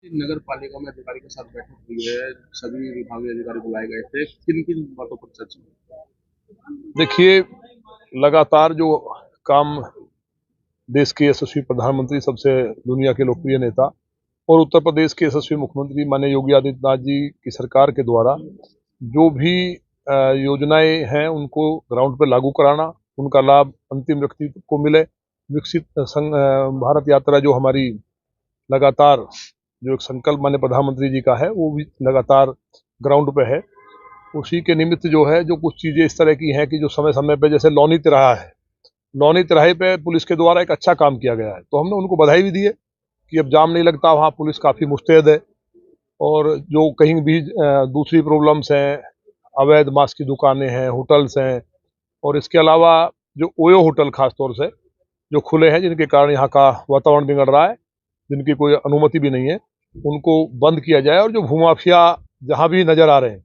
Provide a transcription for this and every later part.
नगर पालिका में अधिकारी के साथ बैठक हुई है। सभी विभागीय अधिकारी बुलाए गए थे। किन किन बातों पर चर्चा हुई? देखिए, लगातार जो काम देश के यशस्वी प्रधानमंत्री, सबसे दुनिया के लोकप्रिय नेता और उत्तर प्रदेश के यशस्वी मुख्यमंत्री माननीय योगी आदित्यनाथ जी की सरकार के द्वारा जो भी योजनाएं हैं उनको ग्राउंड पर लागू कराना, उनका लाभ अंतिम व्यक्ति को मिले। विकसित भारत यात्रा जो हमारी लगातार जो एक संकल्प माननीय प्रधानमंत्री जी का है वो भी लगातार ग्राउंड पे है। उसी के निमित्त जो है जो कुछ चीजें इस तरह की हैं कि जो समय समय पे, जैसे लौनी तिराहा है, लौनी तिराहे पे पुलिस के द्वारा एक अच्छा काम किया गया है, तो हमने उनको बधाई भी दी है कि अब जाम नहीं लगता, वहाँ पुलिस काफी मुस्तैद है। और जो कहीं भी दूसरी प्रॉब्लम्स हैं, अवैध मांस की दुकानें हैं, होटल्स हैं, और इसके अलावा जो ओयो होटल खासतौर से जो खुले हैं, जिनके कारण यहाँ का वातावरण बिगड़ रहा है, जिनकी कोई अनुमति भी नहीं है, उनको बंद किया जाए। और जो भूमाफिया जहाँ भी नजर आ रहे हैं,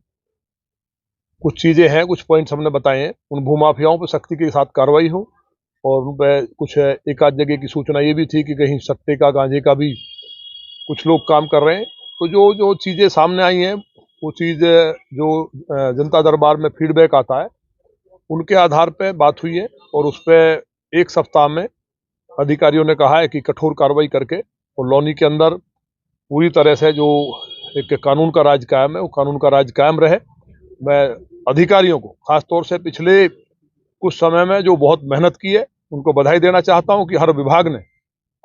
कुछ चीजें हैं, कुछ पॉइंट्स हमने बताए हैं, उन भूमाफियाओं पर सख्ती के साथ कार्रवाई हो। और उन पर कुछ एक आध जगह की सूचना ये भी थी कि कहीं सट्टे का, गांजे का भी कुछ लोग काम कर रहे हैं। तो जो जो चीजें सामने आई हैं, वो चीज जो जनता दरबार में फीडबैक आता है, उनके आधार पे बात हुई है। और उस पर एक सप्ताह में अधिकारियों ने कहा है कि कठोर कार्रवाई करके और लौनी के अंदर पूरी तरह से जो एक कानून का राज कायम है, वो कानून का राज कायम रहे। मैं अधिकारियों को खासतौर से पिछले कुछ समय में जो बहुत मेहनत की है, उनको बधाई देना चाहता हूं कि हर विभाग ने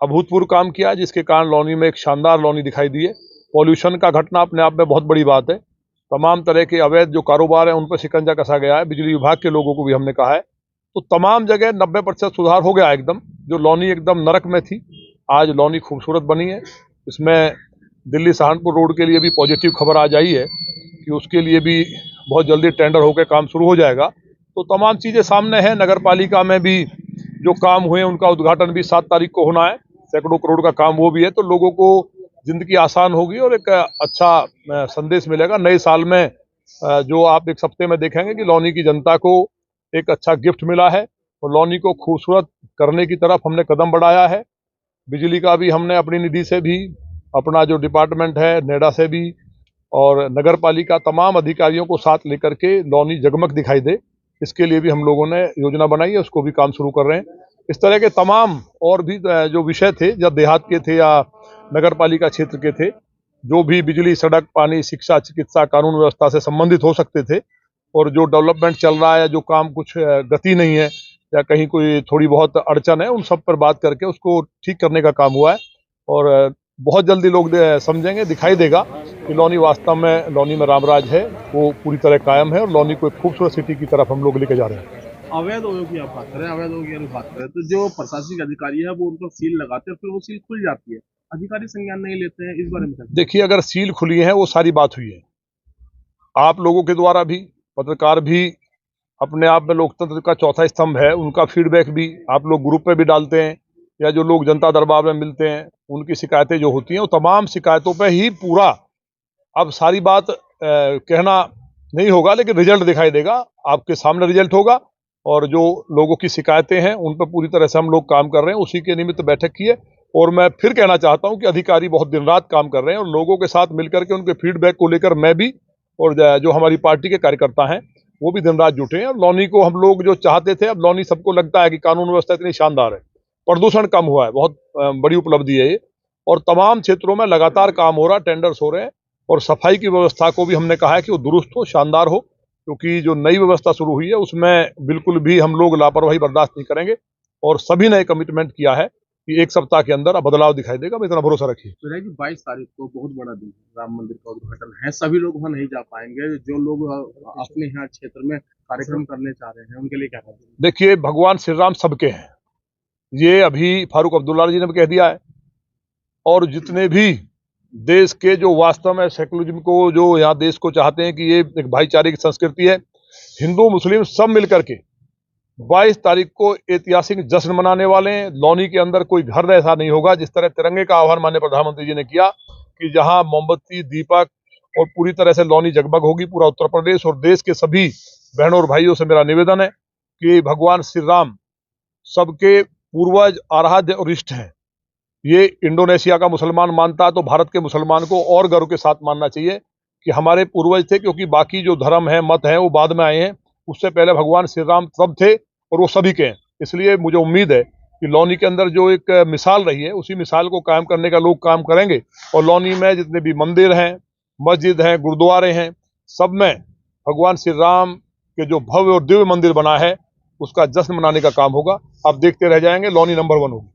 अभूतपूर्व काम किया, जिसके कारण लौनी में एक शानदार लौनी दिखाई दी है। पॉल्यूशन का घटना अपने आप में बहुत बड़ी बात है। तमाम तरह के अवैध जो कारोबार है उन पर शिकंजा कसा गया है। बिजली विभाग के लोगों को भी हमने कहा है, तो तमाम जगह 90% सुधार हो गया एकदम। जो लौनी एकदम नरक में थी, आज लौनी खूबसूरत बनी है। इसमें दिल्ली सहारनपुर रोड के लिए भी पॉजिटिव खबर आ जाई है कि उसके लिए भी बहुत जल्दी टेंडर होकर काम शुरू हो जाएगा। तो तमाम चीजें सामने हैं। नगर पालिका में भी जो काम हुए उनका उद्घाटन भी 7 तारीख को होना है। सैकड़ों करोड़ का काम वो भी है, तो लोगों को जिंदगी आसान होगी और एक अच्छा संदेश मिलेगा नए साल में। जो आप एक सप्ते में देखेंगे कि लौनी की जनता को एक अच्छा गिफ्ट मिला है और लौनी को खूबसूरत करने की तरफ हमने कदम बढ़ाया है। बिजली का भी हमने अपनी निधि से भी, अपना जो डिपार्टमेंट है नेडा से भी, और नगर पालिका तमाम अधिकारियों को साथ लेकर के लौनी जगमग दिखाई दे, इसके लिए भी हम लोगों ने योजना बनाई है, उसको भी काम शुरू कर रहे हैं। इस तरह के तमाम और भी जो विषय थे, जब देहात के थे या नगर पालिका क्षेत्र के थे, जो भी बिजली, सड़क, पानी, शिक्षा, चिकित्सा, कानून व्यवस्था से संबंधित हो सकते थे, और जो डेवलपमेंट चल रहा है, जो काम कुछ गति नहीं है या कहीं कोई थोड़ी बहुत अड़चन है, उन सब पर बात करके उसको ठीक करने का काम हुआ है। और बहुत जल्दी लोग समझेंगे, दिखाई देगा कि लौनी वास्तव में, लौनी में रामराज है, वो पूरी तरह कायम है और लौनी को एक खूबसूरत सिटी की तरफ हम लोग लेके जा रहे हैं। अवैध ओयो की आप बात करें, अवैध ओयो की बात करें तो जो प्रशासनिक अधिकारी है वो उन पर सील लगाते हैं, फिर वो सील खुल जाती है। अधिकारी संज्ञान नहीं लेते हैं, इस बारे में क्या? देखिए, अगर सील खुली है वो सारी बात हुई है। आप लोगों के द्वारा भी, पत्रकार भी अपने आप में लोकतंत्र का चौथा स्तंभ है, उनका फीडबैक भी आप लोग ग्रुप पे भी डालते हैं, या जो लोग जनता दरबार में मिलते हैं उनकी शिकायतें जो होती हैं, वो तमाम शिकायतों पे ही पूरा, अब सारी बात कहना नहीं होगा, लेकिन रिजल्ट दिखाई देगा, आपके सामने रिजल्ट होगा। और जो लोगों की शिकायतें हैं उन पर पूरी तरह से हम लोग काम कर रहे हैं, उसी के निमित्त बैठक की है। और मैं फिर कहना चाहता हूं कि अधिकारी बहुत दिन रात काम कर रहे हैं और लोगों के साथ मिलकर के उनके फीडबैक को लेकर मैं भी, और जो हमारी पार्टी के कार्यकर्ता हैं वो भी दिन रात जुटे हैं। और लौनी को हम लोग जो चाहते थे, अब लौनी सबको लगता है कि कानून व्यवस्था इतनी शानदार है, प्रदूषण कम हुआ है, बहुत बड़ी उपलब्धि है ये। और तमाम क्षेत्रों में लगातार काम हो रहा है, टेंडर्स हो रहे हैं। और सफाई की व्यवस्था को भी हमने कहा है कि वो दुरुस्त हो, शानदार हो, क्योंकि जो नई व्यवस्था शुरू हुई है उसमें बिल्कुल भी हम लोग लापरवाही बर्दाश्त नहीं करेंगे। और सभी ने कमिटमेंट किया है कि एक सप्ताह के अंदर बदलाव दिखाई देगा, मैं इतना भरोसा रखिए। तो रहेगी 22 तारीख को बहुत बड़ा दिन है, राम मंदिर का उद्घाटन है। सभी लोग वहाँ नहीं जा पाएंगे। जो लोग अपने यहाँ क्षेत्र में कार्यक्रम करने चाह रहे हैं उनके लिए क्या करें? देखिए, भगवान श्री राम सबके हैं, ये अभी फारूक अब्दुल्ला जी ने भी कह दिया है। और जितने भी देश के जो वास्तव में सेकुलरिज्म को, जो यहाँ देश को चाहते हैं कि ये एक भाईचारे की संस्कृति है, हिंदू मुस्लिम सब मिलकर के 22 तारीख को ऐतिहासिक जश्न मनाने वाले हैं। लौनी के अंदर कोई घर ऐसा नहीं होगा, जिस तरह तिरंगे का आह्वान माननीय प्रधानमंत्री जी ने किया कि जहां मोमबत्ती, दीपक और पूरी तरह से लौनी जगमग होगी, पूरा उत्तर प्रदेश और देश के सभी बहनों और भाइयों से मेरा निवेदन है कि भगवान श्री राम सबके पूर्वज, आराध्य और इष्ट हैं। ये इंडोनेशिया का मुसलमान मानता है तो भारत के मुसलमान को और गर्व के साथ मानना चाहिए कि हमारे पूर्वज थे, क्योंकि बाकी जो धर्म है, मत है, वो बाद में आए हैं। उससे पहले भगवान श्री राम तब थे और वो सभी के हैं। इसलिए मुझे उम्मीद है कि लौनी के अंदर जो एक मिसाल रही है, उसी मिसाल को कायम करने का लोग काम करेंगे। और लौनी में जितने भी मंदिर हैं, मस्जिद हैं, गुरुद्वारे हैं, सब में भगवान श्री राम के जो भव्य और दिव्य मंदिर बना है, उसका जश्न मनाने का काम होगा। आप देखते रह जाएंगे, लौनी नंबर 1 होगी।